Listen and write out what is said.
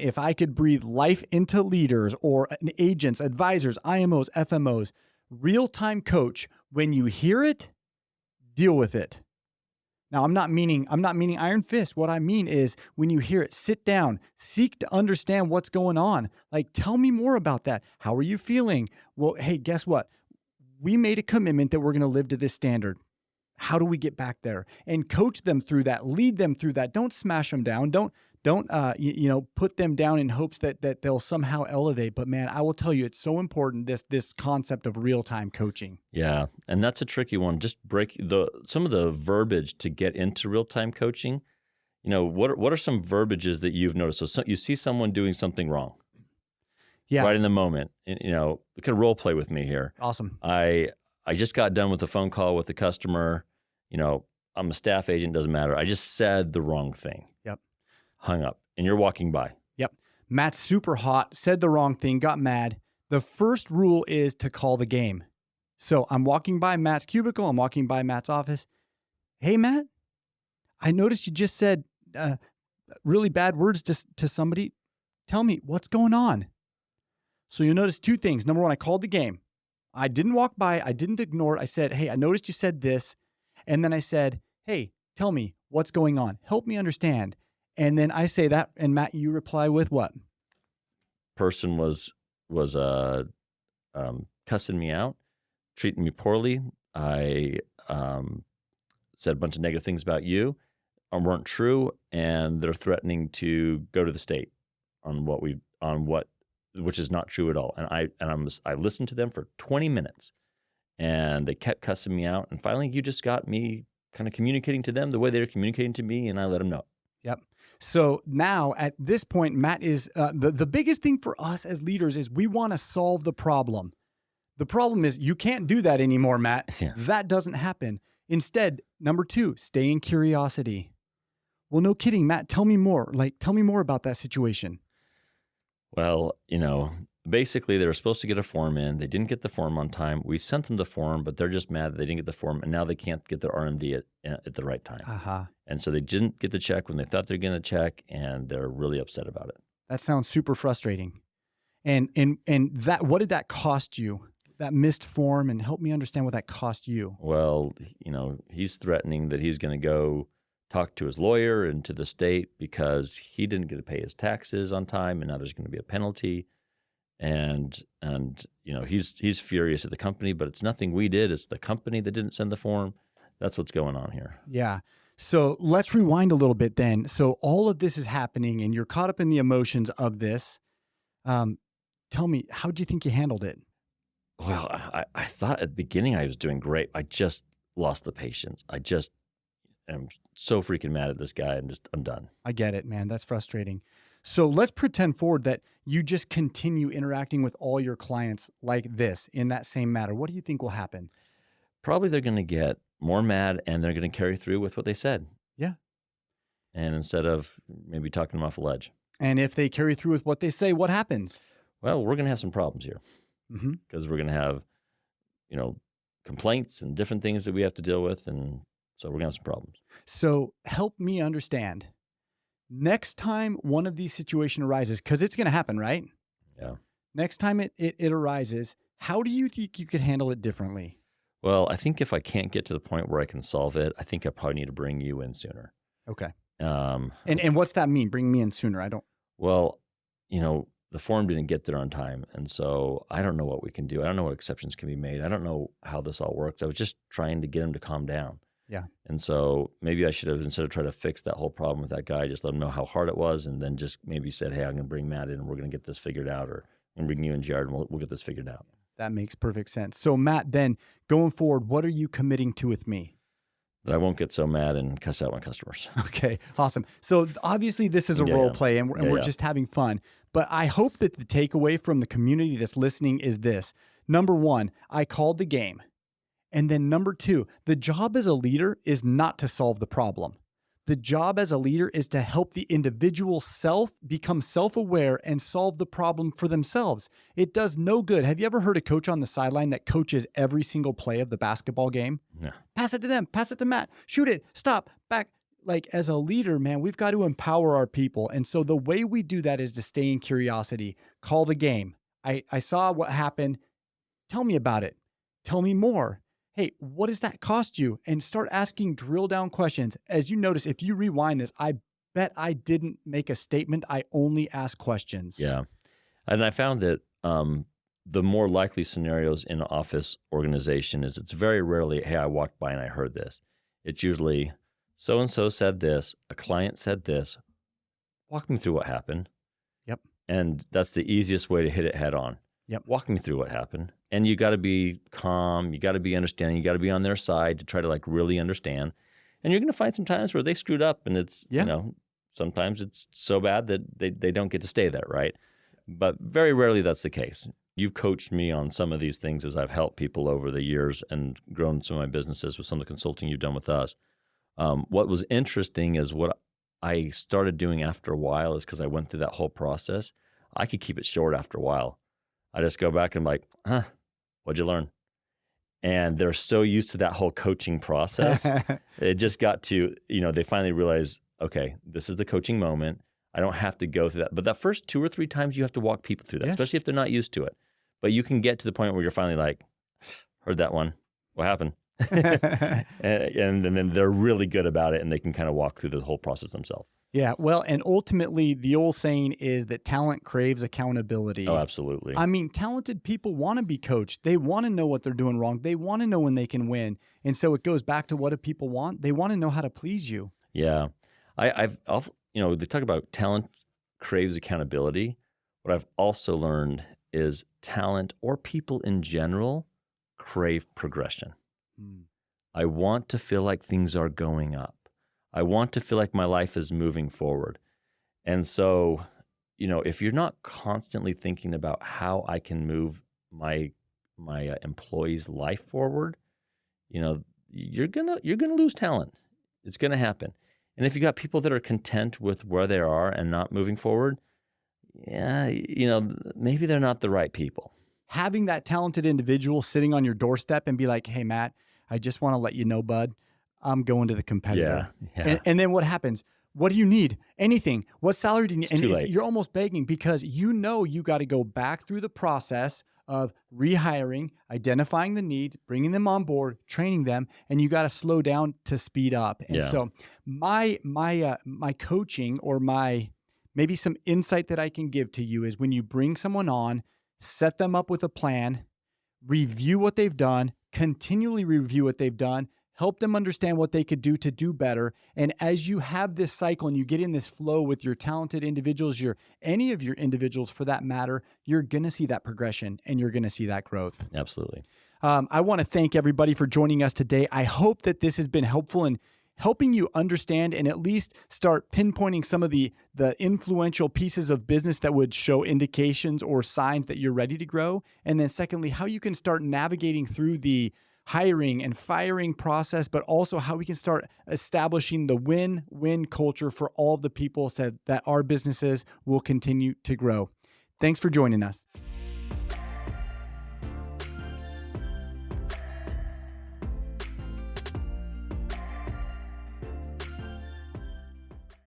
if I could breathe life into leaders or agents, advisors, IMOs, FMOs, real-time coach, when you hear it, deal with it. Now, I'm not meaning iron fist. What I mean is when you hear it, sit down, seek to understand what's going on. Like, tell me more about that. How are you feeling? Well, hey, guess what? We made a commitment that we're going to live to this standard. How do we get back there? And coach them through that, lead them through that. Don't smash them down. Don't put them down in hopes that they'll somehow elevate. But man, I will tell you, it's so important, this concept of real-time coaching. Yeah, and that's a tricky one. Just break some of the verbiage to get into real-time coaching. What are some verbiages that you've noticed? So you see someone doing something wrong. Yeah. Right in the moment. You can role play with me here. Awesome. I just got done with a phone call with a customer. I'm a staff agent, doesn't matter. I just said the wrong thing. Yep. Hung up, and you're walking by. Yep. Matt's super hot, said the wrong thing, got mad. The first rule is to call the game. So I'm walking by Matt's cubicle. I'm walking by Matt's office. Hey, Matt, I noticed you just said really bad words to somebody. Tell me, what's going on? So you'll notice two things. Number one, I called the game. I didn't walk by. I didn't ignore it. I said, hey, I noticed you said this. And then I said, hey, tell me what's going on. Help me understand. And then I say that, and Matt, you reply with what? Person was cussing me out, treating me poorly. I said a bunch of negative things about you, weren't true, and they're threatening to go to the state which is not true at all. And I listened to them for 20 minutes, and they kept cussing me out. And finally, you just got me kind of communicating to them the way they were communicating to me, and I let them know. Yep. So now at this point, Matt is the biggest thing for us as leaders is we want to solve the problem. The problem is you can't do that anymore, Matt. Yeah. That doesn't happen. Instead, number two, stay in curiosity. Well, no kidding, Matt. Tell me more. Tell me more about that situation. Well, basically they were supposed to get a form in. They didn't get the form on time. We sent them the form, but they're just mad that they didn't get the form, and now they can't get their RMD at the right time. Uh-huh. And so they didn't get the check when they thought they were going to check, and they're really upset about it. That sounds super frustrating. And that, what did that cost you? That missed form, and help me understand what that cost you. Well, he's threatening that he's going to go talk to his lawyer and to the state because he didn't get to pay his taxes on time, and now there's going to be a penalty. And he's furious at the company, but it's nothing we did. It's the company that didn't send the form. That's what's going on here. Yeah. So let's rewind a little bit then. So all of this is happening, and you're caught up in the emotions of this. Tell me, how do you think you handled it? Well, I thought at the beginning I was doing great. I just lost the patience. I just am so freaking mad at this guy, and I'm done. I get it, man. That's frustrating. So let's pretend forward that you just continue interacting with all your clients like this in that same matter. What do you think will happen? Probably they're going to get more mad, and they're going to carry through with what they said. Yeah. And instead of maybe talking them off a ledge. And if they carry through with what they say, what happens? Well, we're going to have some problems here because we're going to have, complaints and different things that we have to deal with. And so we're going to have some problems. So help me understand. Next time one of these situations arises, because it's going to happen, right? Yeah. Next time it arises, how do you think you could handle it differently? Well, I think if I can't get to the point where I can solve it, I think I probably need to bring you in sooner. Okay. And what's that mean? Bring me in sooner? Well, the form didn't get there on time. And so I don't know what we can do. I don't know what exceptions can be made. I don't know how this all works. I was just trying to get him to calm down. Yeah. And so maybe I should have, instead of trying to fix that whole problem with that guy, just let him know how hard it was, and then just maybe said, hey, I'm going to bring Matt in, and we're going to get this figured out, or I'm going to bring you in, Jared, and we'll get this figured out. That makes perfect sense. So Matt, then going forward, what are you committing to with me? That I won't get so mad and cuss out my customers. Okay, awesome. So obviously this is a role play, and we're just having fun. But I hope that the takeaway from the community that's listening is this. Number one, I called the game. And then number two, the job as a leader is not to solve the problem. The job as a leader is to help the individual self become self-aware and solve the problem for themselves. It does no good. Have you ever heard a coach on the sideline that coaches every single play of the basketball game? Yeah. Pass it to them. Pass it to Matt. Shoot it. Stop. Back. like as a leader, man, we've got to empower our people. And so the way we do that is to stay in curiosity, call the game. I saw what happened. Tell me about it. Tell me more. Hey, what does that cost you? And start asking drill down questions. As you notice, if you rewind this, I bet I didn't make a statement. I only asked questions. Yeah. And I found that the more likely scenarios in an office organization is it's very rarely, hey, I walked by and I heard this. It's usually so-and-so said this, a client said this, walk me through what happened. Yep. And that's the easiest way to hit it head on. Yep. Walk me through what happened. And you got to be calm. You got to be understanding. You got to be on their side to try to like really understand. And you're going to find some times where they screwed up and it's, you know, sometimes it's so bad that they don't get to stay there, right? But very rarely that's the case. You've coached me on some of these things as I've helped people over the years and grown some of my businesses with some of the consulting you've done with us. What was interesting is what I started doing after a while is because I went through that whole process. I could keep it short after a while. I just go back and I'm like, what'd you learn? And they're so used to that whole coaching process. It just got to, they finally realize, okay, this is the coaching moment. I don't have to go through that. But that first 2 or 3 times you have to walk people through that, especially if they're not used to it. But you can get to the point where you're finally like, heard that one. What happened? and then they're really good about it and they can kind of walk through the whole process themselves. Yeah. Well, and ultimately the old saying is that talent craves accountability. Oh, absolutely. I mean, talented people want to be coached. They want to know what they're doing wrong. They want to know when they can win. And so it goes back to what do people want? They want to know how to please you. Yeah. I've they talk about talent craves accountability. What I've also learned is talent or people in general crave progression. I want to feel like things are going up. I want to feel like my life is moving forward. And so, if you're not constantly thinking about how I can move my employee's life forward, you're gonna lose talent. It's gonna happen. And if you got people that are content with where they are and not moving forward, maybe they're not the right people. Having that talented individual sitting on your doorstep and be like, hey, Matt, I just want to let you know, bud, I'm going to the competitor. Yeah. And then what happens? What do you need? Anything. What salary do you need? It's too late. You're almost begging because you got to go back through the process of rehiring, identifying the needs, bringing them on board, training them, and you got to slow down to speed up. And so my coaching or maybe some insight that I can give to you is when you bring someone on, set them up with a plan, review what they've done, continually review what they've done, help them understand what they could do to do better. And as you have this cycle and you get in this flow with your talented individuals, any of your individuals for that matter, you're going to see that progression and you're going to see that growth. Absolutely. I want to thank everybody for joining us today. I hope that this has been helpful in helping you understand and at least start pinpointing some of the influential pieces of business that would show indications or signs that you're ready to grow. And then secondly, how you can start navigating through the hiring and firing process, but also how we can start establishing the win-win culture for all of the people so that our businesses will continue to grow. Thanks for joining us.